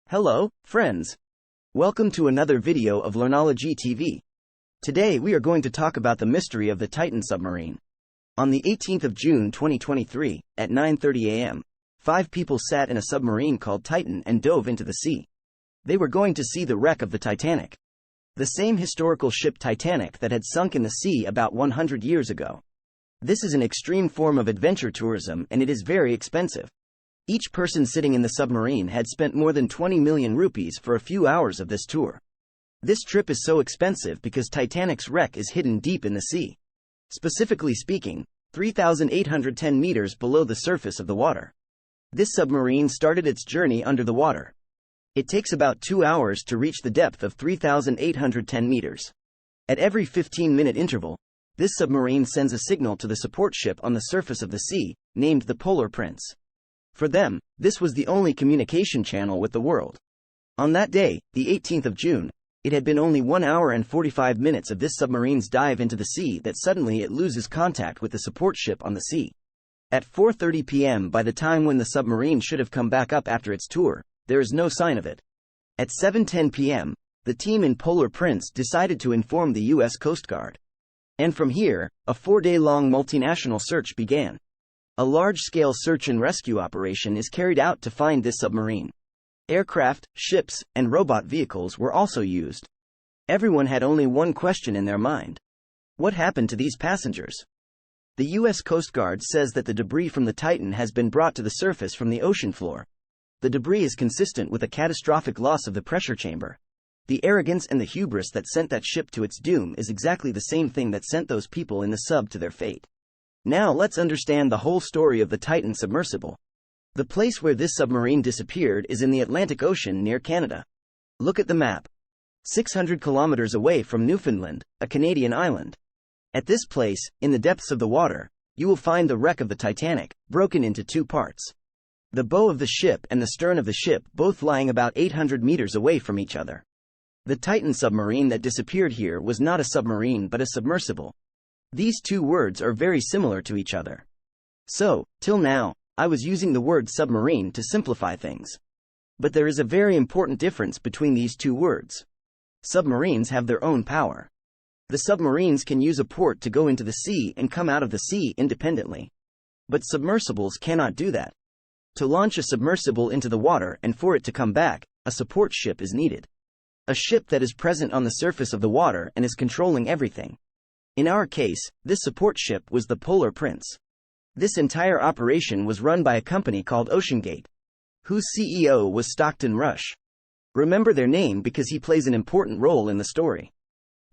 Hello, friends. Welcome to another video of LearnologyTV. Today we are going to talk about the mystery of the Titan submarine. On the 18th of June 2023, at 9:30 a.m., 5 people sat in a submarine called Titan and dove into the sea. They were going to see the wreck of the Titanic. The same historical ship Titanic that had sunk in the sea about 100 years ago. This is an extreme form of adventure tourism and it is very expensive. Each person sitting in the submarine had spent more than 20 million rupees for a few hours of this tour. This trip is so expensive because Titanic's wreck is hidden deep in the sea. Specifically speaking, 3,810 meters below the surface of the water. This submarine started its journey under the water. It takes about 2 hours to reach the depth of 3,810 meters. At every 15-minute interval, this submarine sends a signal to the support ship on the surface of the sea, named the Polar Prince. For them, this was the only communication channel with the world. On that day, the 18th of June, it had been only 1 hour and 45 minutes of this submarine's dive into the sea that suddenly it loses contact with the support ship on the sea. At 4:30 p.m. by the time when the submarine should have come back up after its tour, there is no sign of it. At 7:10 p.m., the team in Polar Prince decided to inform the U.S. Coast Guard. And from here, a 4-day-long multinational search began. A large-scale search and rescue operation is carried out to find this submarine. Aircraft, ships, and robot vehicles were also used. Everyone had only one question in their mind. What happened to these passengers? The U.S. Coast Guard says that the debris from the Titan has been brought to the surface from the ocean floor. The debris is consistent with a catastrophic loss of the pressure chamber. The arrogance and the hubris that sent that ship to its doom is exactly the same thing that sent those people in the sub to their fate. Now let's understand the whole story of the Titan submersible. The place where this submarine disappeared is in the Atlantic Ocean near Canada. Look at the map. 600 kilometers away from Newfoundland, a Canadian island. At this place, in the depths of the water, you will find the wreck of the Titanic, broken into 2 parts. The bow of the ship and the stern of the ship both lying about 800 meters away from each other. The Titan submarine that disappeared here was not a submarine but a submersible. These 2 words are very similar to each other. So, till now, I was using the word submarine to simplify things. But there is a very important difference between these 2 words. Submarines have their own power. The submarines can use a port to go into the sea and come out of the sea independently. But submersibles cannot do that. To launch a submersible into the water and for it to come back, a support ship is needed. A ship that is present on the surface of the water and is controlling everything. In our case, this support ship was the Polar Prince. This entire operation was run by a company called OceanGate, whose CEO was Stockton Rush. Remember their name because he plays an important role in the story.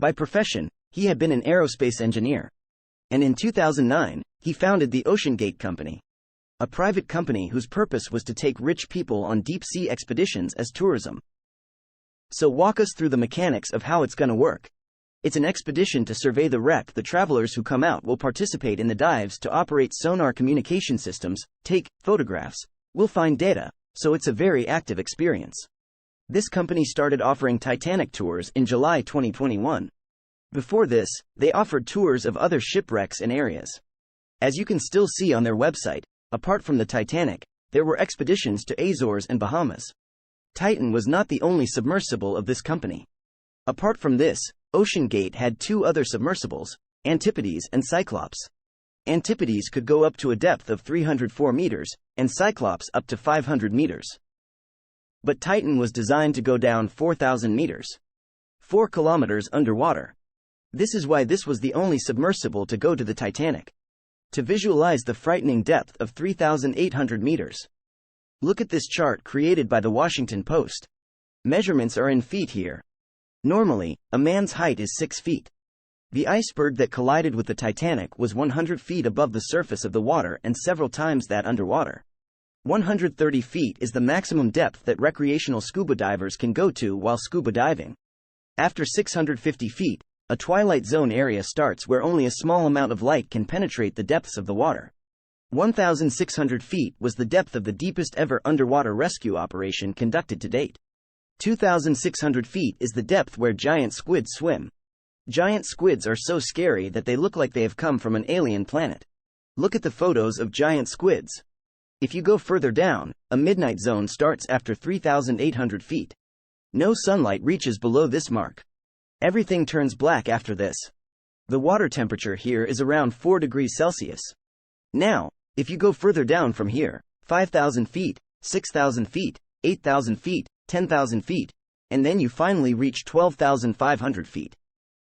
By profession, he had been an aerospace engineer. And in 2009, he founded the OceanGate Company, a private company whose purpose was to take rich people on deep-sea expeditions as tourism. So walk us through the mechanics of how it's gonna work. It's an expedition to survey the wreck. The travelers who come out will participate in the dives to operate sonar communication systems, take photographs, will find data, so it's a very active experience. This company started offering Titanic tours in July 2021. Before this, they offered tours of other shipwrecks and areas. As you can still see on their website, apart from the Titanic, there were expeditions to Azores and Bahamas. Titan was not the only submersible of this company. Apart from this, OceanGate had 2 other submersibles, Antipodes and Cyclops. Antipodes could go up to a depth of 304 meters, and Cyclops up to 500 meters. But Titan was designed to go down 4,000 meters. 4 kilometers underwater. This is why this was the only submersible to go to the Titanic. To visualize the frightening depth of 3,800 meters. Look at this chart created by the Washington Post. Measurements are in feet here. Normally, a man's height is 6 feet. The iceberg that collided with the Titanic was 100 feet above the surface of the water and several times that underwater. 130 feet is the maximum depth that recreational scuba divers can go to while scuba diving. After 650 feet, a twilight zone area starts where only a small amount of light can penetrate the depths of the water. 1,600 feet was the depth of the deepest ever underwater rescue operation conducted to date. 2,600 feet is the depth where giant squids swim. Giant squids are so scary that they look like they have come from an alien planet. Look at the photos of giant squids. If you go further down, a midnight zone starts after 3,800 feet. No sunlight reaches below this mark. Everything turns black after this. The water temperature here is around 4 degrees Celsius. Now, if you go further down from here, 5,000 feet, 6,000 feet, 8,000 feet, 10,000 feet, and then you finally reach 12,500 feet.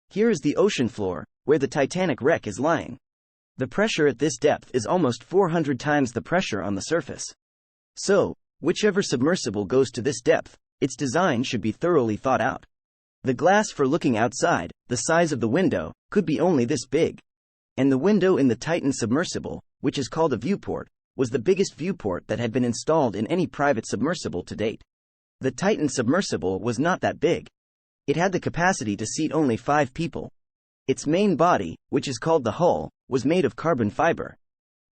Here is the ocean floor, where the Titanic wreck is lying. The pressure at this depth is almost 400 times the pressure on the surface. So, whichever submersible goes to this depth, its design should be thoroughly thought out. The glass for looking outside, the size of the window, could be only this big. And the window in the Titan submersible, which is called a viewport, was the biggest viewport that had been installed in any private submersible to date. The Titan submersible was not that big. It had the capacity to seat only 5 people. Its main body, which is called the hull, was made of carbon fiber.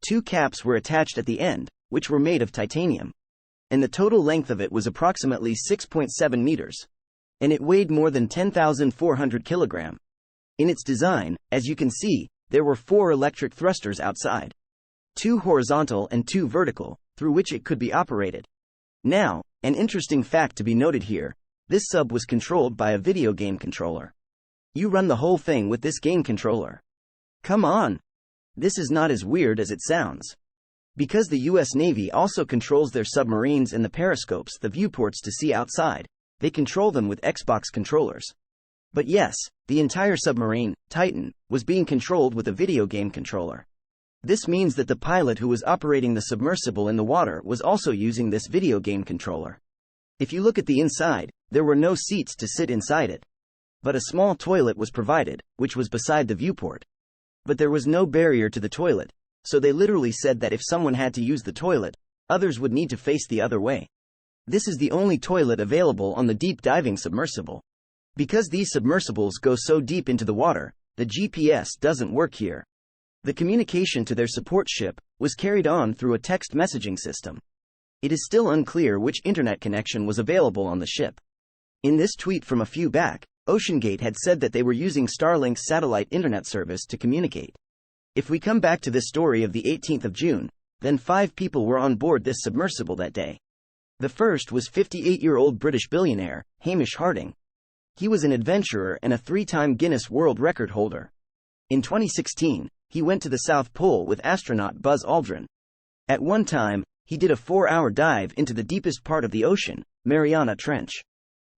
2 caps were attached at the end, which were made of titanium. And the total length of it was approximately 6.7 meters. And it weighed more than 10,400 kilograms. In its design, as you can see, there were 4 electric thrusters outside. 2 horizontal and 2 vertical, through which it could be operated. Now, an interesting fact to be noted here, this sub was controlled by a video game controller. You run the whole thing with this game controller. Come on! This is not as weird as it sounds. Because the US Navy also controls their submarines and the periscopes, the viewports to see outside, they control them with Xbox controllers. But yes, the entire submarine, Titan, was being controlled with a video game controller. This means that the pilot who was operating the submersible in the water was also using this video game controller. If you look at the inside, there were no seats to sit inside it. But a small toilet was provided, which was beside the viewport. But there was no barrier to the toilet, so they literally said that if someone had to use the toilet, others would need to face the other way. This is the only toilet available on the deep diving submersible. Because these submersibles go so deep into the water, the GPS doesn't work here. The communication to their support ship was carried on through a text messaging system. It is still unclear which internet connection was available on the ship. In this tweet from a few back, OceanGate had said that they were using Starlink's satellite internet service to communicate. If we come back to this story of the 18th of June, then 5 people were on board this submersible that day. The first was 58-year-old British billionaire, Hamish Harding. He was an adventurer and a 3-time Guinness World Record holder. In 2016, he went to the South Pole with astronaut Buzz Aldrin. At one time, he did a 4-hour dive into the deepest part of the ocean, Mariana Trench.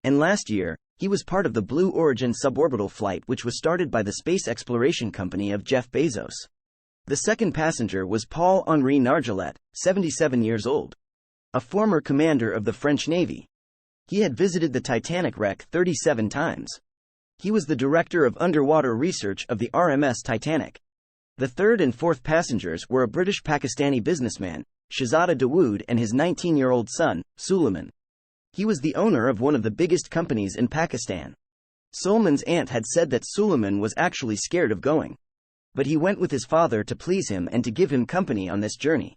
And last year, he was part of the Blue Origin suborbital flight, which was started by the space exploration company of Jeff Bezos. The second passenger was Paul-Henri Nargeolet, 77 years old. A former commander of the French Navy. He had visited the Titanic wreck 37 times. He was the director of underwater research of the RMS Titanic. The third and fourth passengers were a British-Pakistani businessman, Shahzada Dawood, and his 19-year-old son, Suleiman. He was the owner of one of the biggest companies in Pakistan. Suleiman's aunt had said that Suleiman was actually scared of going. But he went with his father to please him and to give him company on this journey.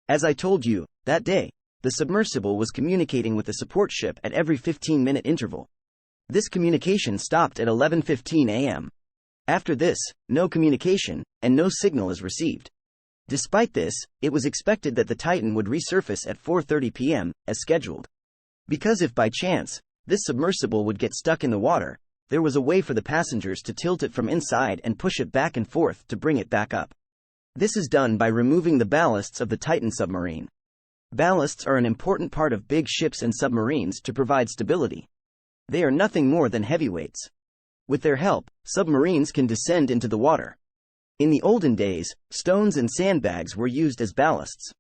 As I told you, that day, the submersible was communicating with the support ship at every 15-minute interval. This communication stopped at 11:15 a.m. After this, no communication, and no signal is received. Despite this, it was expected that the Titan would resurface at 4:30 p.m., as scheduled. Because if by chance, this submersible would get stuck in the water, there was a way for the passengers to tilt it from inside and push it back and forth to bring it back up. This is done by removing the ballasts of the Titan submarine. Ballasts are an important part of big ships and submarines to provide stability. They are nothing more than heavyweights. With their help, submarines can descend into the water. In the olden days, stones and sandbags were used as ballasts.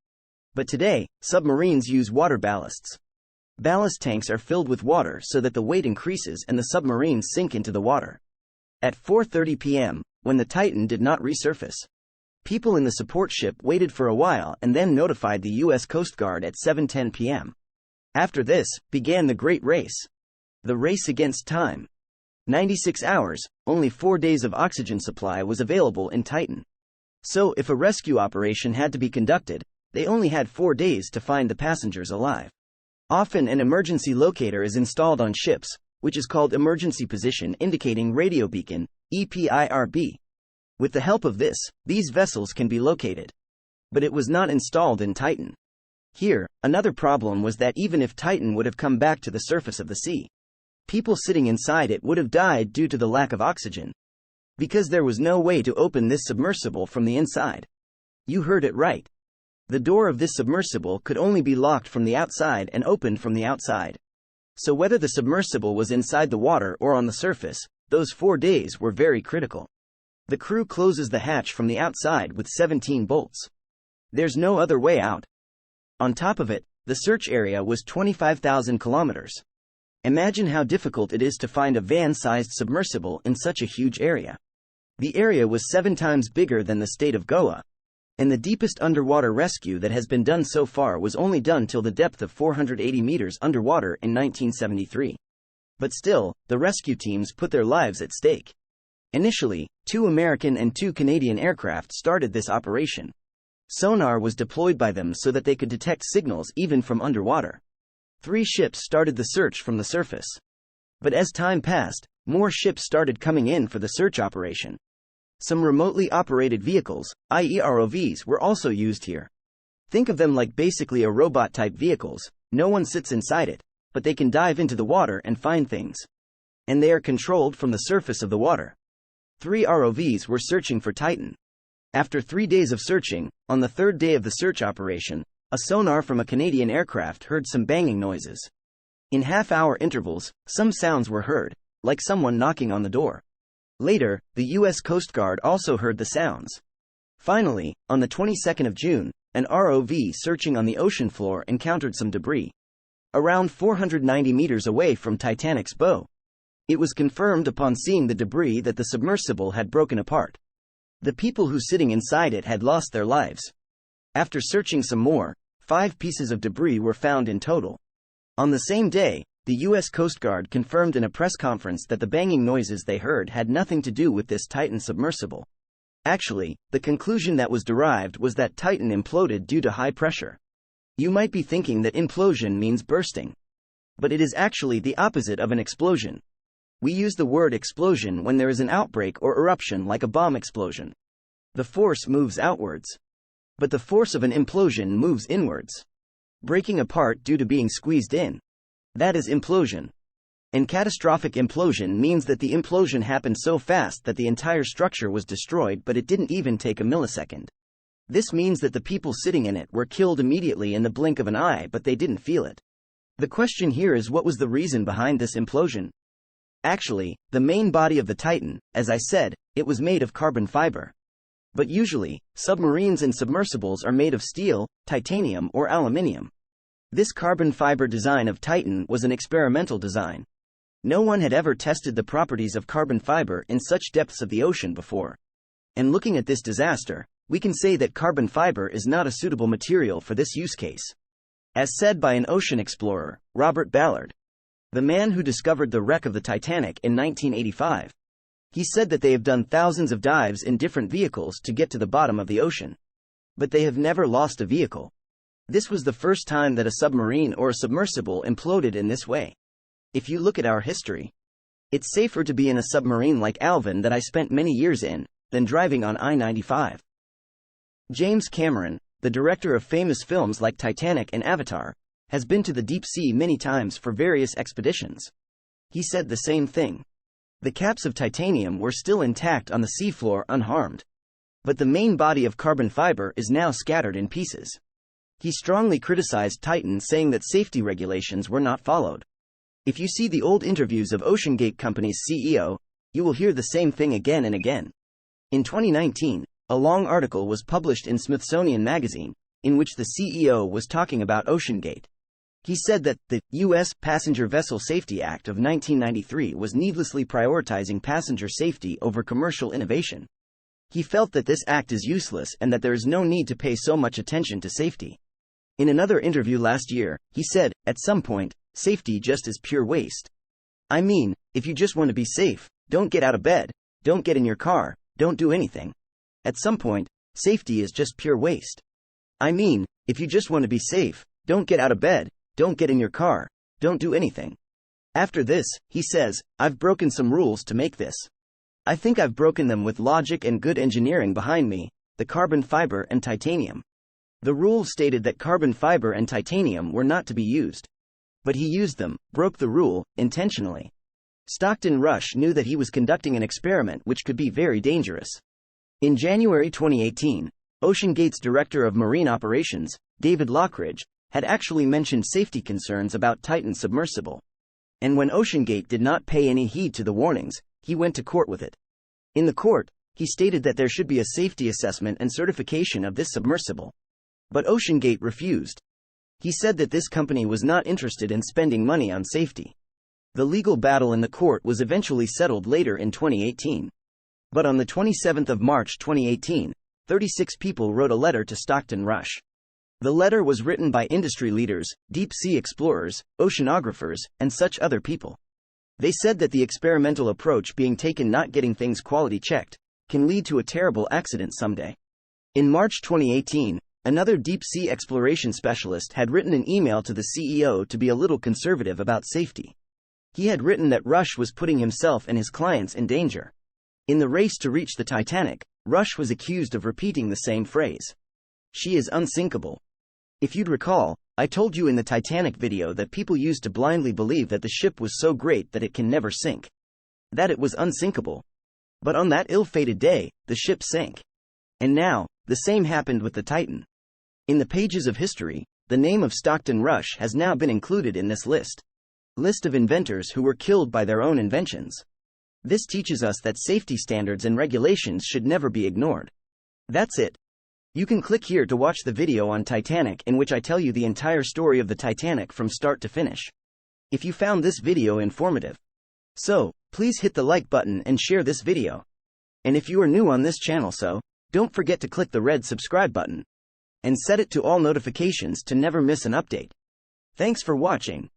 But today, submarines use water ballasts. Ballast tanks are filled with water so that the weight increases and the submarines sink into the water. At 4:30 p.m., when the Titan did not resurface, people in the support ship waited for a while and then notified the U.S. Coast Guard at 7:10 p.m. After this, began the Great Race. The race against time. 96 hours, only 4 days of oxygen supply was available in Titan. So if a rescue operation had to be conducted, they only had 4 days to find the passengers alive. Often an emergency locator is installed on ships, which is called Emergency Position Indicating Radio Beacon, EPIRB. With the help of this, these vessels can be located. But it was not installed in Titan. Here, another problem was that even if Titan would have come back to the surface of the sea, people sitting inside it would have died due to the lack of oxygen. Because there was no way to open this submersible from the inside. You heard it right. The door of this submersible could only be locked from the outside and opened from the outside. So whether the submersible was inside the water or on the surface, those 4 days were very critical. The crew closes the hatch from the outside with 17 bolts. There's no other way out. On top of it, the search area was 25,000 kilometers. Imagine how difficult it is to find a van-sized submersible in such a huge area. The area was 7 times bigger than the state of Goa. And the deepest underwater rescue that has been done so far was only done till the depth of 480 meters underwater in 1973. But still, the rescue teams put their lives at stake. Initially, 2 American and 2 Canadian aircraft started this operation. Sonar was deployed by them so that they could detect signals even from underwater. 3 ships started the search from the surface. But as time passed, more ships started coming in for the search operation. Some remotely operated vehicles, i.e. ROVs, were also used here. Think of them like basically a robot-type vehicles. No one sits inside it, but they can dive into the water and find things. And they are controlled from the surface of the water. 3 ROVs were searching for Titan. After 3 days of searching, on the 3rd day of the search operation, a sonar from a Canadian aircraft heard some banging noises. In half-hour intervals, some sounds were heard, like someone knocking on the door. Later, the U.S. Coast Guard also heard the sounds. Finally, on the 22nd of June, an ROV searching on the ocean floor encountered some debris. Around 490 meters away from Titanic's bow. It was confirmed upon seeing the debris that the submersible had broken apart. The people who sitting inside it had lost their lives. After searching some more, 5 pieces of debris were found in total. On the same day, the U.S. Coast Guard confirmed in a press conference that the banging noises they heard had nothing to do with this Titan submersible. Actually, the conclusion that was derived was that Titan imploded due to high pressure. You might be thinking that implosion means bursting. But it is actually the opposite of an explosion. We use the word explosion when there is an outbreak or eruption like a bomb explosion. The force moves outwards. But the force of an implosion moves inwards. Breaking apart due to being squeezed in. That is implosion. And catastrophic implosion means that the implosion happened so fast that the entire structure was destroyed, but it didn't even take a millisecond. This means that the people sitting in it were killed immediately in the blink of an eye, but they didn't feel it. The question here is, what was the reason behind this implosion? Actually, the main body of the Titan, as I said, it was made of carbon fiber. But usually, submarines and submersibles are made of steel, titanium, or aluminium. This carbon fiber design of Titan was an experimental design. No one had ever tested the properties of carbon fiber in such depths of the ocean before. And looking at this disaster, we can say that carbon fiber is not a suitable material for this use case. As said by an ocean explorer, Robert Ballard, the man who discovered the wreck of the Titanic in 1985. He said that they have done thousands of dives in different vehicles to get to the bottom of the ocean. But they have never lost a vehicle. This was the first time that a submarine or a submersible imploded in this way. If you look at our history, it's safer to be in a submarine like Alvin that I spent many years in, than driving on I-95. James Cameron, the director of famous films like Titanic and Avatar, has been to the deep sea many times for various expeditions. He said the same thing. The caps of titanium were still intact on the seafloor unharmed. But the main body of carbon fiber is now scattered in pieces. He strongly criticized Titan, saying that safety regulations were not followed. If you see the old interviews of OceanGate Company's CEO, you will hear the same thing again and again. In 2019, a long article was published in Smithsonian Magazine, in which the CEO was talking about OceanGate. He said that the U.S. Passenger Vessel Safety Act of 1993 was needlessly prioritizing passenger safety over commercial innovation. He felt that this act is useless and that there is no need to pay so much attention to safety. In another interview last year, he said, at some point, safety just is pure waste. I mean, if you just want to be safe, don't get out of bed, don't get in your car, don't do anything. At some point, safety is just pure waste. I mean, if you just want to be safe, don't get out of bed, don't get in your car, don't do anything. After this, he says, I've broken some rules to make this. I think I've broken them with logic and good engineering behind me, the carbon fiber and titanium. The rule stated that carbon fiber and titanium were not to be used. But he used them, broke the rule, intentionally. Stockton Rush knew that he was conducting an experiment which could be very dangerous. In January 2018, OceanGate's Director of Marine Operations, David Lockridge, had actually mentioned safety concerns about Titan submersible. And when OceanGate did not pay any heed to the warnings, he went to court with it. In the court, he stated that there should be a safety assessment and certification of this submersible. But OceanGate refused. He said that this company was not interested in spending money on safety. The legal battle in the court was eventually settled later in 2018. But on the 27th of March 2018, 36 people wrote a letter to Stockton Rush. The letter was written by industry leaders, deep-sea explorers, oceanographers, and such other people. They said that the experimental approach being taken, not getting things quality checked, can lead to a terrible accident someday. In March 2018, another deep-sea exploration specialist had written an email to the CEO to be a little conservative about safety. He had written that Rush was putting himself and his clients in danger. In the race to reach the Titanic, Rush was accused of repeating the same phrase. "She is unsinkable." If you'd recall, I told you in the Titanic video that people used to blindly believe that the ship was so great that it can never sink. That it was unsinkable. But on that ill-fated day, the ship sank. And now, the same happened with the Titan. In the pages of history, the name of Stockton Rush has now been included in this list of inventors who were killed by their own inventions. This teaches us that safety standards and regulations should never be ignored. That's it. You can click here to watch the video on Titanic, in which I tell you the entire story of the Titanic from start to finish. If you found this video informative, so, please hit the like button and share this video. And if you are new on this channel, so, don't forget to click the red subscribe button and set it to all notifications to never miss an update. Thanks for watching.